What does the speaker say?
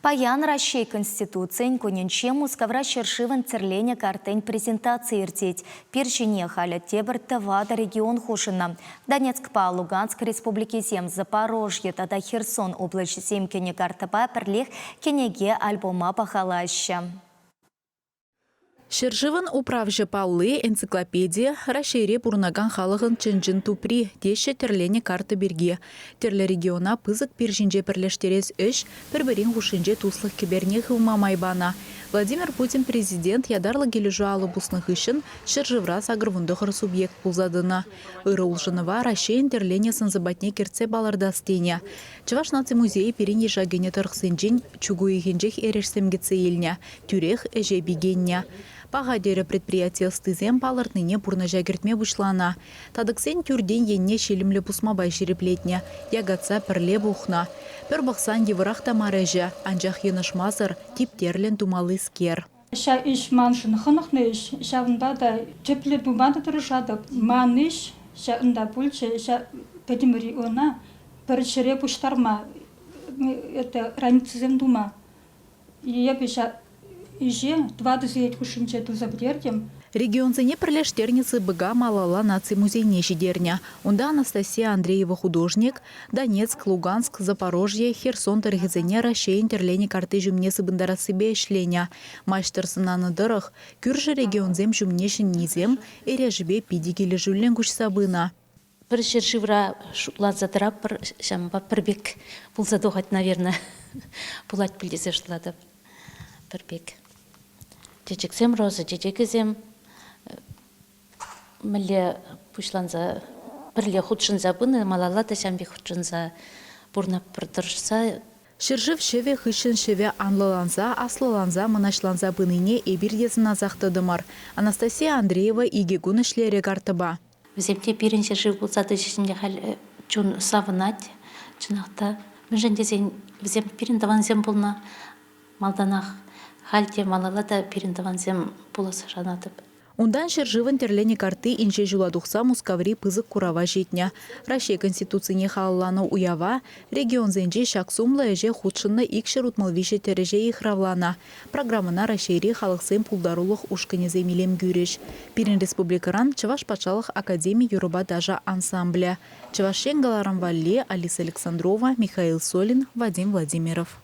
Паян Россия Конституциян көненче мускавра шершиван церлене картень презентации иртеть. Перчине халя тебр Тавада регион хушина. Донецк па Луганск республики Зем Запорожье тада Херсон область Семкене картаба перлех кенеге альбома пахалаща. Шерживан управжы паулы энциклопедия расшире бурнаган халығын чынжын тупри деші терлене карты берге. Терлі региона пызык пиржинже пірлештерес үш, бір-бірін хушинже туслық кеберне хылма майбана. Владимир Путин президент ядарлы кележу алыбусных ишін Шерживра сагрвындығыр субъект пулзадына. Иры улжынова расшейн терлене сынзыбатне керце балардастене. Чываш наци музейі перен ежагене тұрқсынжин чугу егенжех эрешсемгетсе елне, тюрех эже бигенне. Пағадері предприятия стызем палыртныне пурна жагертме бұшлана. Тадықсен тюрден енне шелімлі пусмабай жереплетне, ягатса пірле бұхна. Пір бұқсан евырақ тамарежі, анжақ енышмазыр типтерлен тумалы скер. Ша иш маншын хынықны иш, шавында да чөплер бумада тұрышады. Ман иш, ша ында пульчы, ша пәдімірі она, пір шыре бұштарма, это раницызем дума. Ебі ша иже 20 кушинче тузабдердем. Регионзене пірлештерницы быга малала наци музейне жидерня. Онда Анастасия Андреева художник, Донецк, Луганск, Запорожье, Херсон тарихизене расшейн терлене карты жумнесы бындарасыбе эшленя. Майштерсынаны дырых, күржі регионзем жумнешін низем, эрежібе пидигелі жүлен күш сабына. Бір Шерживра лазадырап, бір шамба бірбек бұлзадуғат, наверное, бұлат білдесе шылады бірбек. Чечексем роза, чечекізем, мілі пұшланза, бірле худшынза бұны, малала да шамбе худшынза бұрнап бірдіршса. Шержив шеве хышын шеве анлыланза, аслыланза, мұнашланза бұныне эбирдесін азақтыдымар. Анастасия Андреева игегун ішлері картыба. Вземте пирен Шержив бұлзады шешінде хал чун савынат, чынақта. Мен жәндесен взем пирен даванзем бұлна малданақ. Хальте малала да перендаванзем пуласы жанатып. Ундан Шерживан терлене карты инже жуладухса мускаври пызык курава жетня. Россия Конституцияне халаланы уява, регион зенже шаксумла эже худшынны икшер утмалвише тереже ихравлана. Программына Россияри халықсен пулдарулық ушканезе милем гюреш. Пирин республикаран Чываш патшалық академия юруба даже ансамбля. Чывашен Галарам Валли, Алиса Александрова, Михаил Солин, Вадим Владимиров.